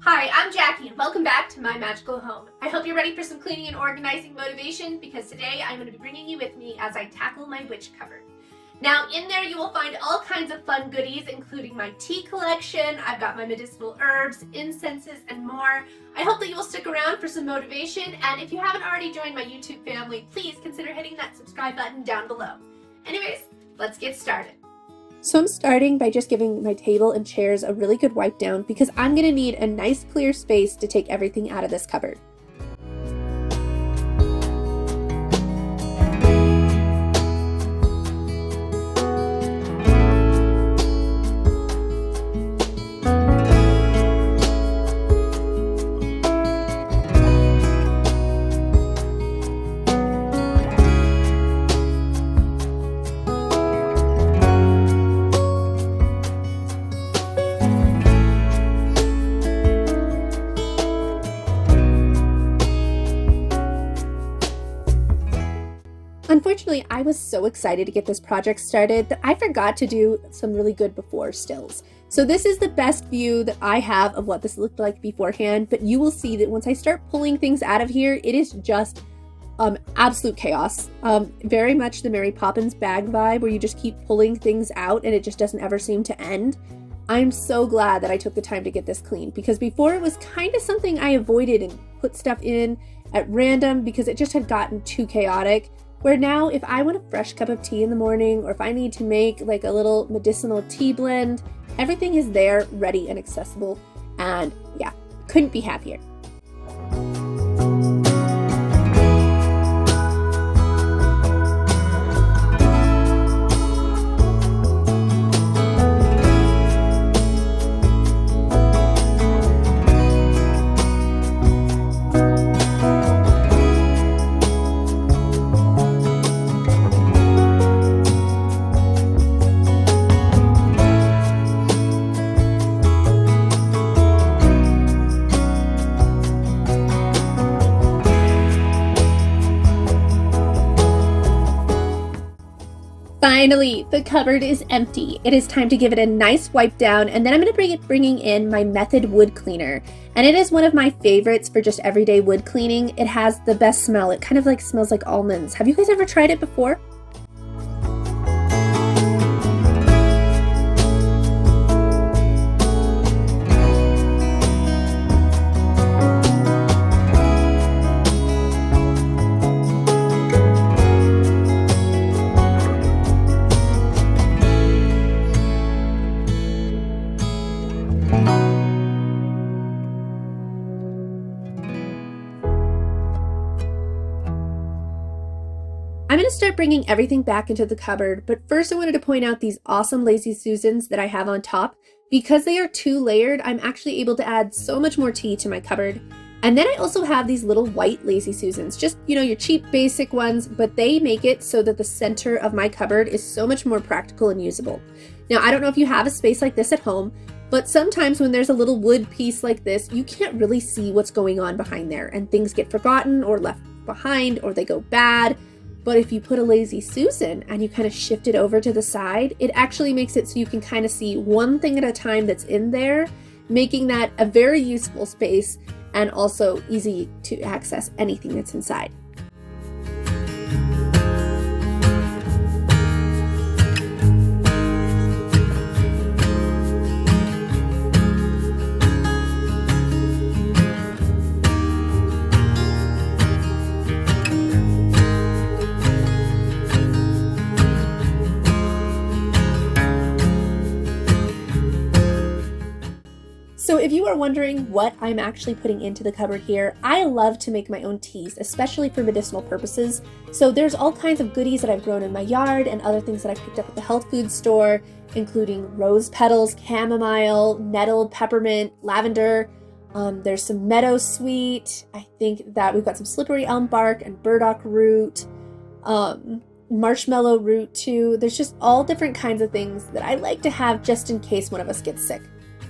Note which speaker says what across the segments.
Speaker 1: Hi, I'm Jackie and welcome back to my magical home. I hope you're ready for some cleaning and organizing motivation because today I'm going to be bringing you with me as I tackle my witch cupboard. Now in there you will find all kinds of fun goodies including my tea collection, I've got my medicinal herbs, incenses, and more. I hope that you will stick around for some motivation, and if you haven't already joined my YouTube family, please consider hitting that subscribe button down below. Anyways, let's get started. So I'm starting by just giving my table and chairs a really good wipe down because I'm going to need a nice clear space to take everything out of this cupboard. Unfortunately, I was so excited to get this project started that I forgot to do some really good before stills. So this is the best view that I have of what this looked like beforehand, but you will see that once I start pulling things out of here, it is just absolute chaos. Very much the Mary Poppins bag vibe where you just keep pulling things out and it just doesn't ever seem to end. I'm so glad that I took the time to get this clean because before it was kind of something I avoided and put stuff in at random because it just had gotten too chaotic. Where now, if I want a fresh cup of tea in the morning, or if I need to make like a little medicinal tea blend, everything is there, ready and accessible. And yeah, couldn't be happier. Finally, the cupboard is empty. It is time to give it a nice wipe down, and then I'm going to bringing in my Method wood cleaner. And it is one of my favorites for just everyday wood cleaning. It has the best smell. It kind of like smells like almonds. Have you guys ever tried it before? I'm going to start bringing everything back into the cupboard, but first I wanted to point out these awesome Lazy Susans that I have on top. Because they are two-layered, I'm actually able to add so much more tea to my cupboard. And then I also have these little white Lazy Susans, just, you know, your cheap basic ones, but they make it so that the center of my cupboard is so much more practical and usable. Now, I don't know if you have a space like this at home, but sometimes when there's a little wood piece like this, you can't really see what's going on behind there, and things get forgotten or left behind or they go bad. But if you put a Lazy Susan and you kind of shift it over to the side, it actually makes it so you can kind of see one thing at a time that's in there, making that a very useful space and also easy to access anything that's inside. So if you are wondering what I'm actually putting into the cupboard here, I love to make my own teas, especially for medicinal purposes. So there's all kinds of goodies that I've grown in my yard and other things that I picked up at the health food store, including rose petals, chamomile, nettle, peppermint, lavender. There's some meadow sweet. I think that we've got some slippery elm bark and burdock root, marshmallow root too. There's just all different kinds of things that I like to have just in case one of us gets sick.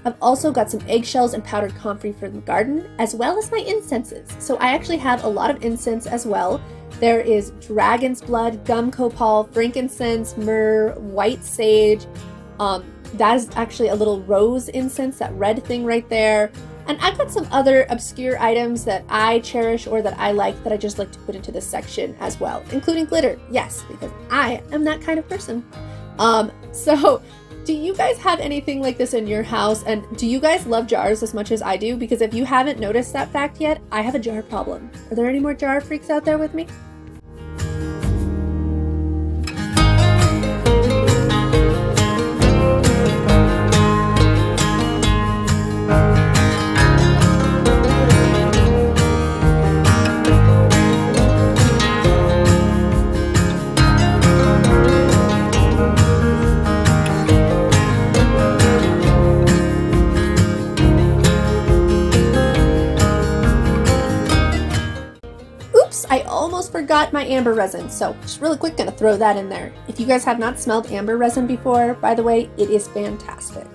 Speaker 1: I've also got some eggshells and powdered comfrey for the garden, as well as my incenses. So I actually have a lot of incense as well. There is dragon's blood, gum copal, frankincense, myrrh, white sage. That is actually a little rose incense, that red thing right there. And I've got some other obscure items that I cherish or that I like that I just like to put into this section as well, including glitter. Yes, because I am that kind of person. So do you guys have anything like this in your house? And do you guys love jars as much as I do? Because if you haven't noticed that fact yet, I have a jar problem. Are there any more jar freaks out there with me? Oops, I almost forgot my amber resin, so just really quick, gonna throw that in there. If you guys have not smelled amber resin before, by the way, it is fantastic.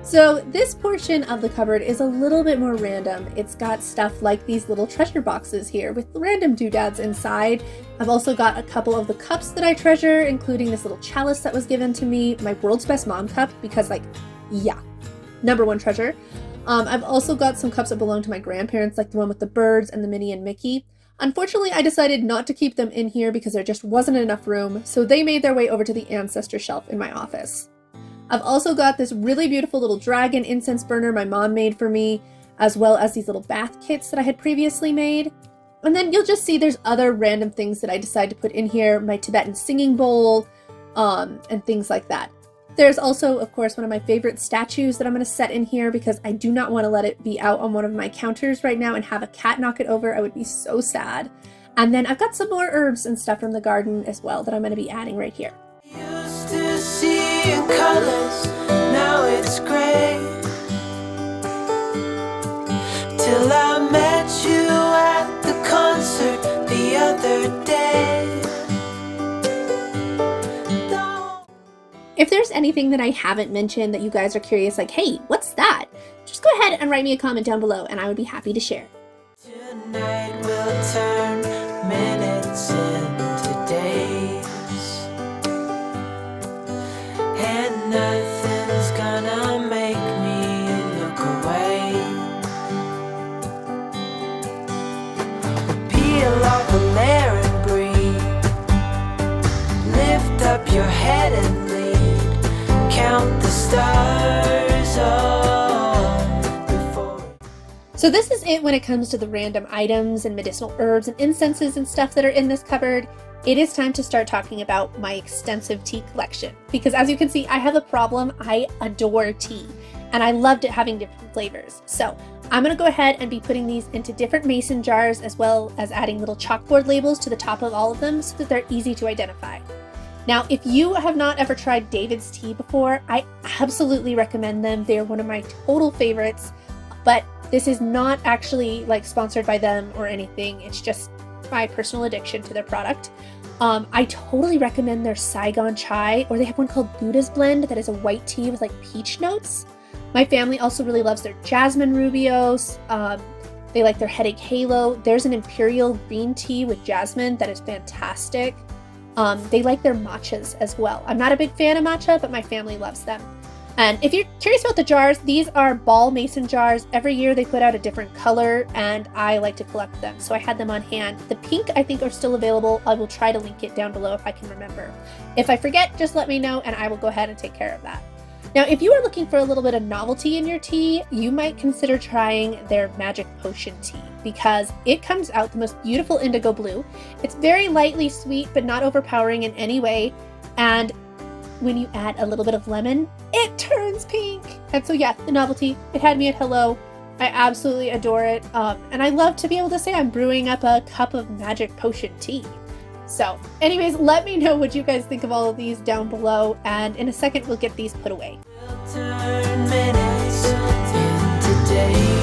Speaker 1: So this portion of the cupboard is a little bit more random. It's got stuff like these little treasure boxes here with random doodads inside. I've also got a couple of the cups that I treasure, including this little chalice that was given to me, my world's best mom cup, because like, yeah, #1 treasure. I've also got some cups that belong to my grandparents, like the one with the birds and the Minnie and Mickey. Unfortunately, I decided not to keep them in here because there just wasn't enough room, so they made their way over to the ancestor shelf in my office. I've also got this really beautiful little dragon incense burner my mom made for me, as well as these little bath kits that I had previously made. And then you'll just see there's other random things that I decided to put in here, my Tibetan singing bowl, and things like that. There's also, of course, one of my favorite statues that I'm going to set in here because I do not want to let it be out on one of my counters right now and have a cat knock it over. I would be so sad. And then I've got some more herbs and stuff from the garden as well that I'm going to be adding right here.
Speaker 2: Used to see in colors, now it's gray. Till I met you at the concert the other day.
Speaker 1: If there's anything that I haven't mentioned that you guys are curious, like, hey, what's that? Just go ahead and write me a comment down below and I would be happy to share.
Speaker 2: Tonight we'll turn minutes into days, and nothing's gonna make me look away. Peel off a layer and breathe. Lift up your head and count the stars on before.
Speaker 1: So this is it when it comes to the random items and medicinal herbs and incenses and stuff that are in this cupboard. It is time to start talking about my extensive tea collection. Because as you can see, I have a problem. I adore tea and I loved it having different flavors. So I'm gonna go ahead and be putting these into different mason jars as well as adding little chalkboard labels to the top of all of them so that they're easy to identify. Now, if you have not ever tried David's tea before, I absolutely recommend them. They're one of my total favorites, but this is not actually like sponsored by them or anything. It's just my personal addiction to their product. I totally recommend their Saigon chai, or they have one called Buddha's Blend that is a white tea with like peach notes. My family also really loves their jasmine rubios. They like their headache halo. There's an imperial green tea with jasmine that is fantastic. They like their matchas as well. I'm not a big fan of matcha, but my family loves them. And if you're curious about the jars, these are ball mason jars. Every year they put out a different color and I like to collect them. So I had them on hand. The pink I think are still available. I will try to link it down below if I can remember. If I forget, just let me know and I will go ahead and take care of that. Now, if you are looking for a little bit of novelty in your tea, you might consider trying their magic potion tea because it comes out the most beautiful indigo blue. It's very lightly sweet, but not overpowering in any way. And when you add a little bit of lemon, it turns pink. And so yeah, the novelty, it had me at hello. I absolutely adore it. And I love to be able to say I'm brewing up a cup of magic potion tea. So anyways, let me know what you guys think of all of these down below. And in a second, we'll get these put away.
Speaker 2: We'll turn minutes into days.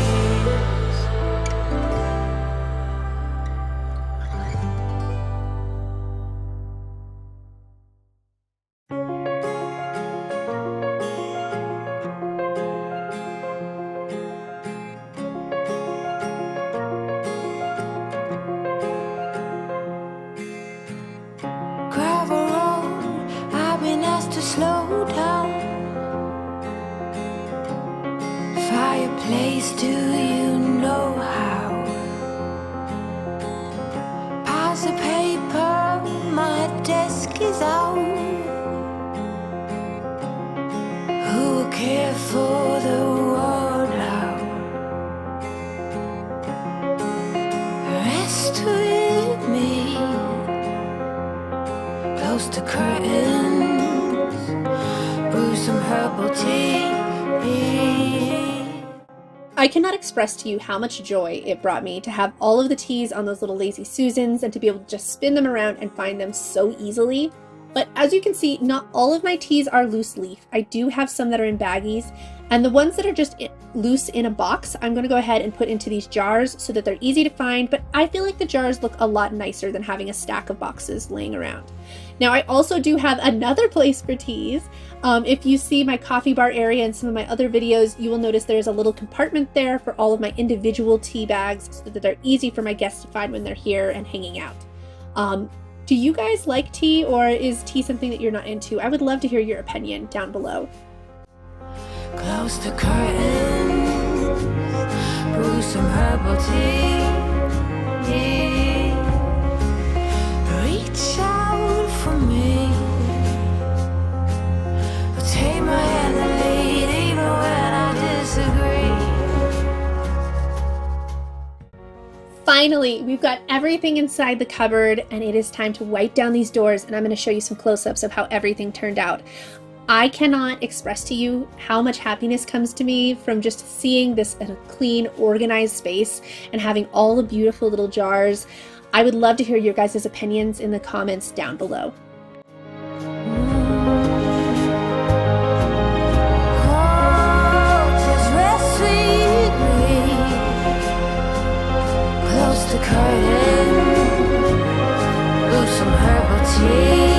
Speaker 2: Gravel road, I've been asked to slow down. Fireplace Please, do you know how? Piles of paper, my desk is out. Who will care for the world out? Rest with me, close to curtains, brew some herbal tea.
Speaker 1: I cannot express to you how much joy it brought me to have all of the teas on those little Lazy Susans and to be able to just spin them around and find them so easily. But as you can see, not all of my teas are loose leaf. I do have some that are in baggies, and the ones that are just loose in a box, I'm going to go ahead and put into these jars so that they're easy to find, but I feel like the jars look a lot nicer than having a stack of boxes laying around. Now, I also do have another place for teas. If you see my coffee bar area in some of my other videos, you will notice there's a little compartment there for all of my individual tea bags so that they're easy for my guests to find when they're here and hanging out. Do you guys like tea, or is tea something that you're not into? I would love to hear your opinion down below.
Speaker 2: Close the curtains, brew some herbal tea. Reach out for me, take my hand and lead even when I disagree.
Speaker 1: Finally, we've got everything inside the cupboard, and it is time to wipe down these doors, and I'm going to show you some close-ups of how everything turned out. I cannot express to you how much happiness comes to me from just seeing this in a clean, organized space and having all the beautiful little jars. I would love to hear your guys' opinions in the comments down below.
Speaker 2: The curtain, brew some herbal tea.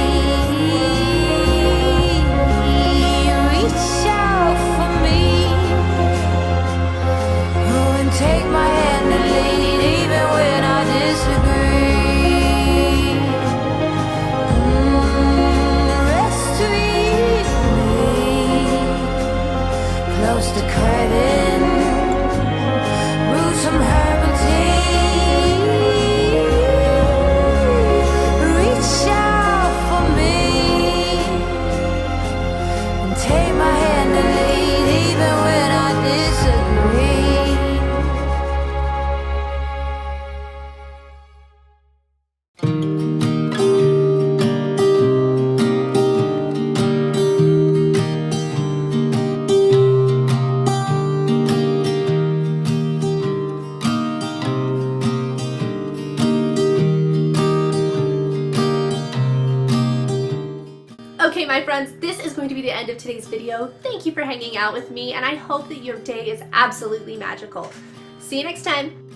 Speaker 2: Reach out for me, oh, and take my hand and lead even when I disagree. Rest with me, close the curtain, brew some herbal tea.
Speaker 1: Okay, my friends, this is going to be the end of today's video. Thank you for hanging out with me, and I hope that your day is absolutely magical. See you next time.